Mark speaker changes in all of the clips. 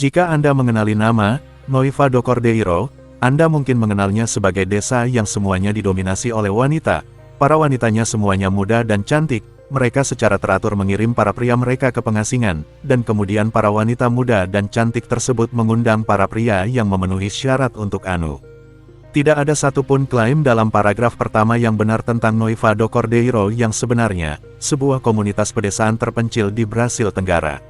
Speaker 1: Jika Anda mengenali nama Noiva do Cordeiro, Anda mungkin mengenalnya sebagai desa yang semuanya didominasi oleh wanita. Para wanitanya semuanya muda dan cantik, mereka secara teratur mengirim para pria mereka ke pengasingan, dan kemudian para wanita muda dan cantik tersebut mengundang para pria yang memenuhi syarat untuk anu. Tidak ada satupun klaim dalam paragraf pertama yang benar tentang Noiva do Cordeiro yang sebenarnya, sebuah komunitas pedesaan terpencil di Brasil Tenggara.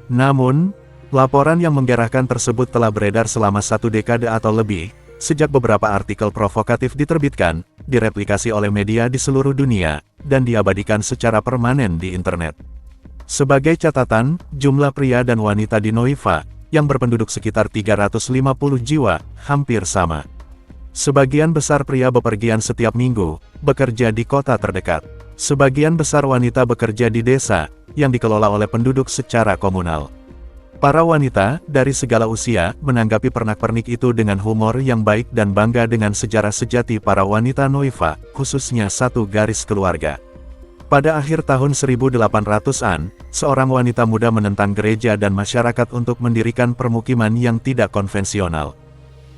Speaker 1: Namun, laporan yang menggerakkan tersebut telah beredar selama 1 dekade atau lebih, sejak beberapa artikel provokatif diterbitkan, direplikasi oleh media di seluruh dunia, dan diabadikan secara permanen di internet. Sebagai catatan, jumlah pria dan wanita di Noiva, yang berpenduduk sekitar 350 jiwa, hampir sama. Sebagian besar pria bepergian setiap minggu, bekerja di kota terdekat. Sebagian besar wanita bekerja di desa, yang dikelola oleh penduduk secara komunal. Para wanita, dari segala usia, menanggapi pernak-pernik itu dengan humor yang baik dan bangga dengan sejarah sejati para wanita Noiva, khususnya satu garis keluarga. Pada akhir tahun 1800-an, seorang wanita muda menentang gereja dan masyarakat untuk mendirikan permukiman yang tidak konvensional.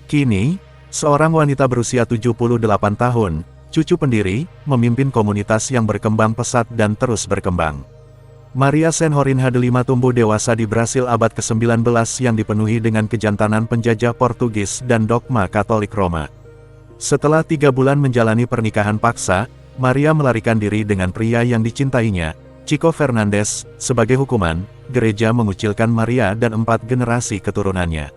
Speaker 1: Kini, seorang wanita berusia 78 tahun, cucu pendiri, memimpin komunitas yang berkembang pesat dan terus berkembang. Maria Senhorinha delima tumbuh dewasa di Brasil abad ke-19 yang dipenuhi dengan kejantanan penjajah Portugis dan dogma Katolik Roma. Setelah 3 bulan menjalani pernikahan paksa, Maria melarikan diri dengan pria yang dicintainya, Chico Fernandes. Sebagai hukuman, gereja mengucilkan Maria dan 4 generasi keturunannya.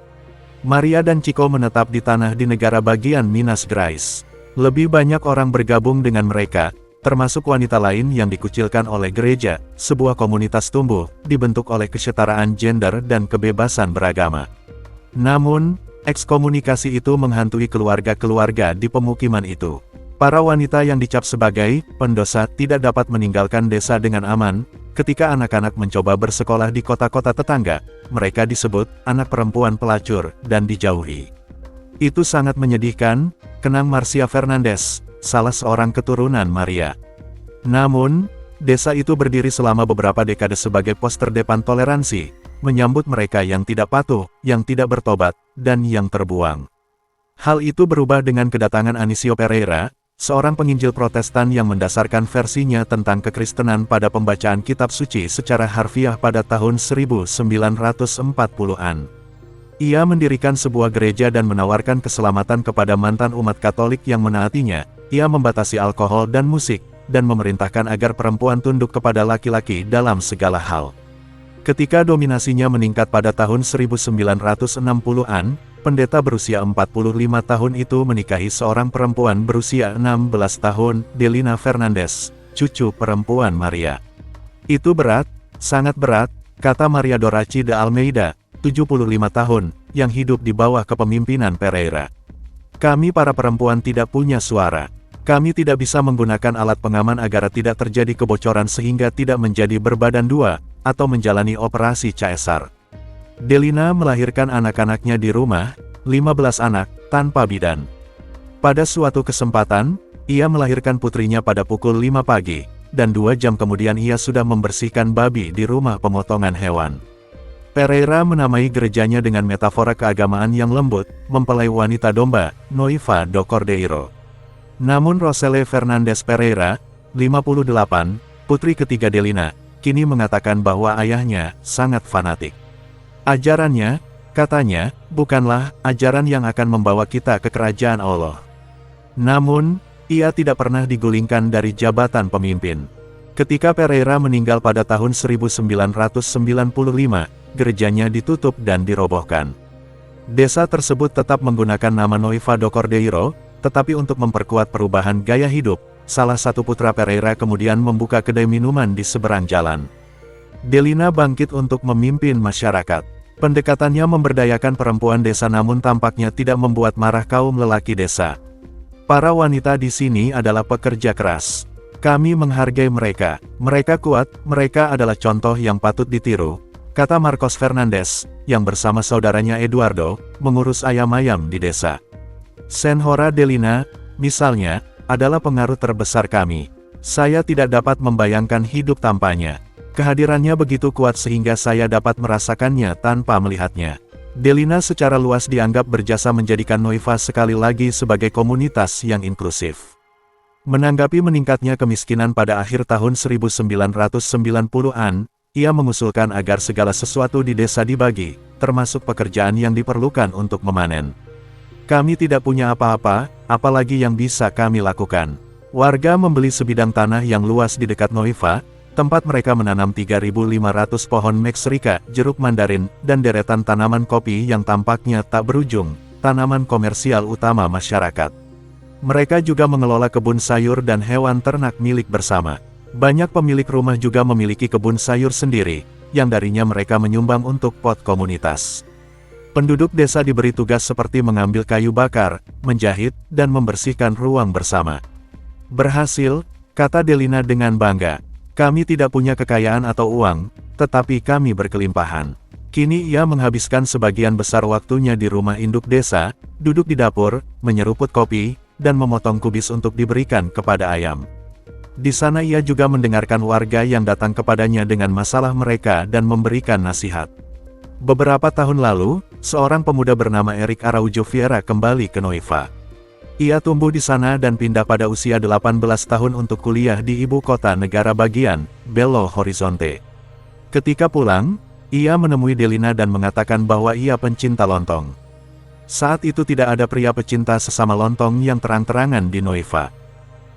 Speaker 1: Maria dan Chico menetap di tanah di negara bagian Minas Gerais. Lebih banyak orang bergabung dengan mereka, termasuk wanita lain yang dikucilkan oleh gereja. Sebuah komunitas tumbuh, dibentuk oleh kesetaraan gender dan kebebasan beragama. Namun, ekskomunikasi itu menghantui keluarga-keluarga di pemukiman itu. Para wanita yang dicap sebagai pendosa tidak dapat meninggalkan desa dengan aman. Ketika anak-anak mencoba bersekolah di kota-kota tetangga, mereka disebut anak perempuan pelacur dan dijauhi. Itu sangat menyedihkan, kenang Marcia Fernandes, salah seorang keturunan Maria. Namun, desa itu berdiri selama beberapa dekade sebagai pos terdepan toleransi, menyambut mereka yang tidak patuh, yang tidak bertobat, dan yang terbuang. Hal itu berubah dengan kedatangan Anísio Pereira, seorang penginjil Protestan yang mendasarkan versinya tentang kekristenan pada pembacaan kitab suci secara harfiah pada tahun 1940-an. Ia mendirikan sebuah gereja dan menawarkan keselamatan kepada mantan umat Katolik yang menaatinya. Ia membatasi alkohol dan musik, dan memerintahkan agar perempuan tunduk kepada laki-laki dalam segala hal. Ketika dominasinya meningkat pada tahun 1960-an, pendeta berusia 45 tahun itu menikahi seorang perempuan berusia 16 tahun, Delina Fernandes, cucu perempuan Maria. Itu berat, sangat berat, kata Maria Doraci de Almeida, 75 tahun, yang hidup di bawah kepemimpinan Pereira. Kami para perempuan tidak punya suara. Kami tidak bisa menggunakan alat pengaman agar tidak terjadi kebocoran sehingga tidak menjadi berbadan dua, atau menjalani operasi caesar. Delina melahirkan anak-anaknya di rumah, 15 anak, tanpa bidan. Pada suatu kesempatan, ia melahirkan putrinya pada pukul 5 pagi, dan 2 jam kemudian ia sudah membersihkan babi di rumah pemotongan hewan. Pereira menamai gerejanya dengan metafora keagamaan yang lembut, mempelai wanita domba, Noiva do Cordeiro. Namun Rosele Fernandes Pereira, 58, putri ketiga Delina, kini mengatakan bahwa ayahnya sangat fanatik. Ajarannya, katanya, bukanlah ajaran yang akan membawa kita ke kerajaan Allah. Namun, ia tidak pernah digulingkan dari jabatan pemimpin. Ketika Pereira meninggal pada tahun 1995, gerejanya ditutup dan dirobohkan. Desa tersebut tetap menggunakan nama Noiva do Cordeiro, tetapi untuk memperkuat perubahan gaya hidup, salah satu putra Pereira kemudian membuka kedai minuman di seberang jalan. Delina bangkit untuk memimpin masyarakat. Pendekatannya memberdayakan perempuan desa namun tampaknya tidak membuat marah kaum lelaki desa. Para wanita di sini adalah pekerja keras. Kami menghargai mereka. Mereka kuat, mereka adalah contoh yang patut ditiru, kata Marcos Fernandes, yang bersama saudaranya Eduardo, mengurus ayam-ayam di desa. Senhora Delina, misalnya, adalah pengaruh terbesar kami. Saya tidak dapat membayangkan hidup tanpanya. Kehadirannya begitu kuat sehingga saya dapat merasakannya tanpa melihatnya. Delina secara luas dianggap berjasa menjadikan Noiva sekali lagi sebagai komunitas yang inklusif. Menanggapi meningkatnya kemiskinan pada akhir tahun 1990-an, ia mengusulkan agar segala sesuatu di desa dibagi, termasuk pekerjaan yang diperlukan untuk memanen. Kami tidak punya apa-apa, apalagi yang bisa kami lakukan. Warga membeli sebidang tanah yang luas di dekat Noiva, tempat mereka menanam 3.500 pohon Maxerica, jeruk mandarin, dan deretan tanaman kopi yang tampaknya tak berujung, tanaman komersial utama masyarakat. Mereka juga mengelola kebun sayur dan hewan ternak milik bersama. Banyak pemilik rumah juga memiliki kebun sayur sendiri, yang darinya mereka menyumbang untuk pot komunitas. Penduduk desa diberi tugas seperti mengambil kayu bakar, menjahit, dan membersihkan ruang bersama. Berhasil, kata Delina dengan bangga. Kami tidak punya kekayaan atau uang, tetapi kami berkelimpahan. Kini ia menghabiskan sebagian besar waktunya di rumah induk desa, duduk di dapur, menyeruput kopi, dan memotong kubis untuk diberikan kepada ayam. Di sana ia juga mendengarkan warga yang datang kepadanya dengan masalah mereka dan memberikan nasihat. Beberapa tahun lalu, seorang pemuda bernama Eric Araujo Vieira kembali ke Noiva. Ia tumbuh di sana dan pindah pada usia 18 tahun untuk kuliah di ibu kota negara bagian, Belo Horizonte. Ketika pulang, ia menemui Delina dan mengatakan bahwa ia pencinta lontong. Saat itu tidak ada pria pecinta sesama lontong yang terang-terangan di Noiva.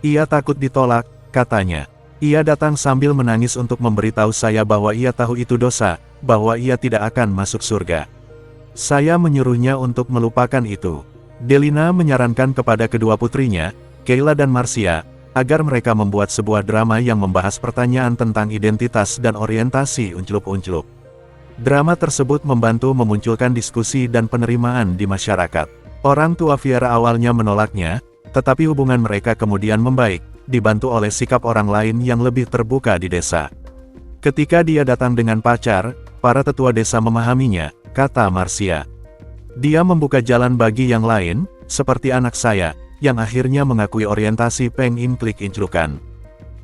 Speaker 1: Ia takut ditolak, katanya. Ia datang sambil menangis untuk memberitahu saya bahwa ia tahu itu dosa, bahwa ia tidak akan masuk surga. Saya menyuruhnya untuk melupakan itu. Delina menyarankan kepada kedua putrinya, Kayla dan Marcia, agar mereka membuat sebuah drama yang membahas pertanyaan tentang identitas dan orientasi unclup-unclup. Drama tersebut membantu memunculkan diskusi dan penerimaan di masyarakat. Orang tua Vieira awalnya menolaknya, tetapi hubungan mereka kemudian membaik, dibantu oleh sikap orang lain yang lebih terbuka di desa. Ketika dia datang dengan pacar, para tetua desa memahaminya, kata Marcia. Dia membuka jalan bagi yang lain, seperti anak saya, yang akhirnya mengakui orientasi Peng Inklik Inclukan.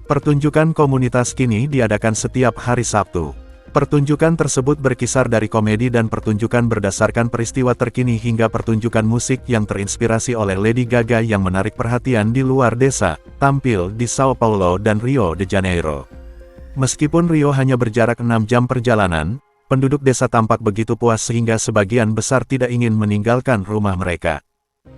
Speaker 1: Pertunjukan komunitas kini diadakan setiap hari Sabtu. Pertunjukan tersebut berkisar dari komedi dan pertunjukan berdasarkan peristiwa terkini hingga pertunjukan musik yang terinspirasi oleh Lady Gaga yang menarik perhatian di luar desa, tampil di Sao Paulo dan Rio de Janeiro. Meskipun Rio hanya berjarak 6 jam perjalanan, penduduk desa tampak begitu puas sehingga sebagian besar tidak ingin meninggalkan rumah mereka.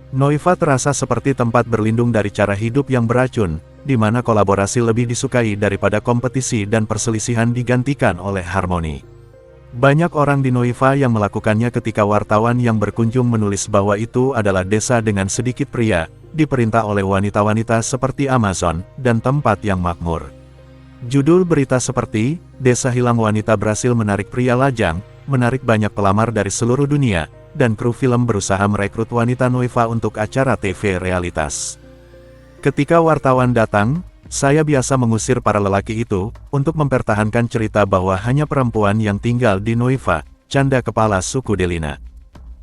Speaker 1: Noiva terasa seperti tempat berlindung dari cara hidup yang beracun, di mana kolaborasi lebih disukai daripada kompetisi dan perselisihan digantikan oleh harmoni. Banyak orang di Noiva yang melakukannya ketika wartawan yang berkunjung menulis bahwa itu adalah desa dengan sedikit pria, diperintah oleh wanita-wanita seperti Amazon, dan tempat yang makmur. Judul berita seperti, Desa Hilang Wanita Berhasil Menarik Pria Lajang, menarik banyak pelamar dari seluruh dunia, dan kru film berusaha merekrut wanita Noiva untuk acara TV realitas. Ketika wartawan datang, saya biasa mengusir para lelaki itu, untuk mempertahankan cerita bahwa hanya perempuan yang tinggal di Noiva, canda kepala suku Delina.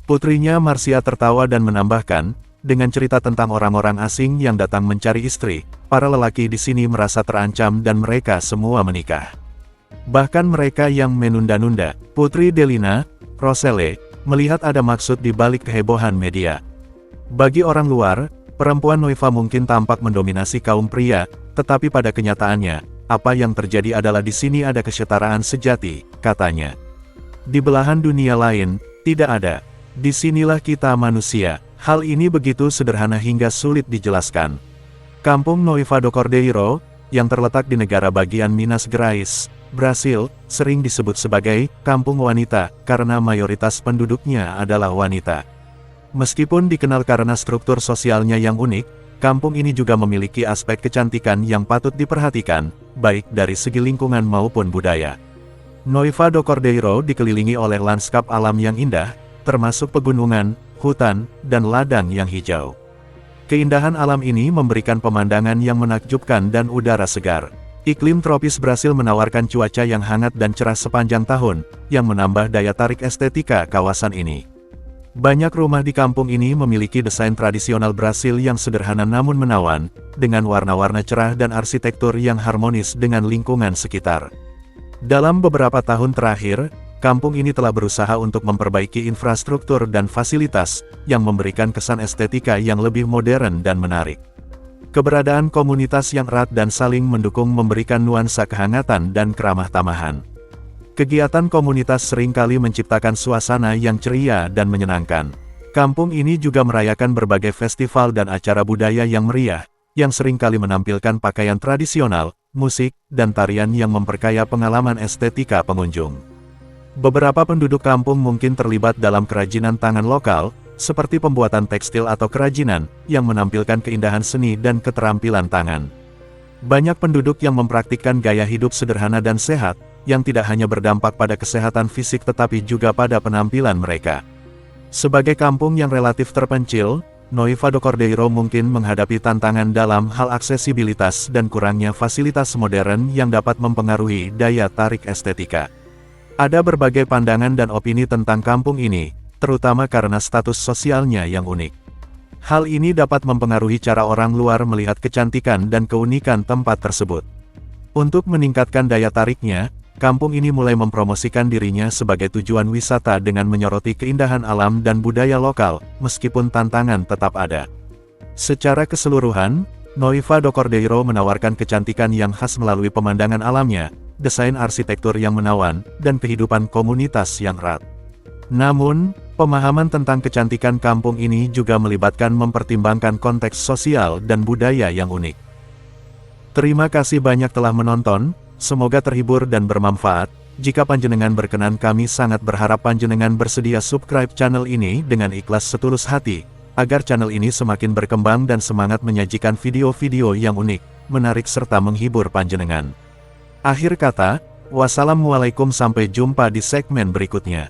Speaker 1: Putrinya Marcia tertawa dan menambahkan, dengan cerita tentang orang-orang asing yang datang mencari istri, para lelaki di sini merasa terancam dan mereka semua menikah. Bahkan mereka yang menunda-nunda. Putri Delina, Roselle, melihat ada maksud di balik kehebohan media. Bagi orang luar, perempuan Noiva mungkin tampak mendominasi kaum pria, tetapi pada kenyataannya, apa yang terjadi adalah di sini ada kesetaraan sejati, katanya. Di belahan dunia lain, tidak ada. Disinilah kita manusia. Hal ini begitu sederhana hingga sulit dijelaskan. Kampung Noiva do Cordeiro, yang terletak di negara bagian Minas Gerais, Brasil, sering disebut sebagai kampung wanita, karena mayoritas penduduknya adalah wanita. Meskipun dikenal karena struktur sosialnya yang unik, kampung ini juga memiliki aspek kecantikan yang patut diperhatikan, baik dari segi lingkungan maupun budaya. Noiva do Cordeiro dikelilingi oleh lanskap alam yang indah, termasuk pegunungan, hutan, dan ladang yang hijau. Keindahan alam ini memberikan pemandangan yang menakjubkan dan udara segar. Iklim tropis Brasil menawarkan cuaca yang hangat dan cerah sepanjang tahun, yang menambah daya tarik estetika kawasan ini. Banyak rumah di kampung ini memiliki desain tradisional Brasil yang sederhana namun menawan, dengan warna-warna cerah dan arsitektur yang harmonis dengan lingkungan sekitar. Dalam beberapa tahun terakhir, kampung ini telah berusaha untuk memperbaiki infrastruktur dan fasilitas, yang memberikan kesan estetika yang lebih modern dan menarik. Keberadaan komunitas yang erat dan saling mendukung memberikan nuansa kehangatan dan keramah tamahan. Kegiatan komunitas seringkali menciptakan suasana yang ceria dan menyenangkan. Kampung ini juga merayakan berbagai festival dan acara budaya yang meriah, yang seringkali menampilkan pakaian tradisional, musik, dan tarian yang memperkaya pengalaman estetika pengunjung. Beberapa penduduk kampung mungkin terlibat dalam kerajinan tangan lokal, seperti pembuatan tekstil atau kerajinan, yang menampilkan keindahan seni dan keterampilan tangan. Banyak penduduk yang mempraktikkan gaya hidup sederhana dan sehat, yang tidak hanya berdampak pada kesehatan fisik tetapi juga pada penampilan mereka. Sebagai kampung yang relatif terpencil, Noiva do Cordeiro mungkin menghadapi tantangan dalam hal aksesibilitas dan kurangnya fasilitas modern yang dapat mempengaruhi daya tarik estetika. Ada berbagai pandangan dan opini tentang kampung ini, terutama karena status sosialnya yang unik. Hal ini dapat mempengaruhi cara orang luar melihat kecantikan dan keunikan tempat tersebut. Untuk meningkatkan daya tariknya, kampung ini mulai mempromosikan dirinya sebagai tujuan wisata dengan menyoroti keindahan alam dan budaya lokal, meskipun tantangan tetap ada. Secara keseluruhan, Noiva do Cordeiro menawarkan kecantikan yang khas melalui pemandangan alamnya, desain arsitektur yang menawan, dan kehidupan komunitas yang erat. Namun, pemahaman tentang kecantikan kampung ini juga melibatkan mempertimbangkan konteks sosial dan budaya yang unik. Terima kasih banyak telah menonton, semoga terhibur dan bermanfaat. Jika panjenengan berkenan, kami sangat berharap panjenengan bersedia subscribe channel ini dengan ikhlas setulus hati, agar channel ini semakin berkembang dan semangat menyajikan video-video yang unik, menarik serta menghibur panjenengan. Akhir kata, wassalamualaikum, sampai jumpa di segmen berikutnya.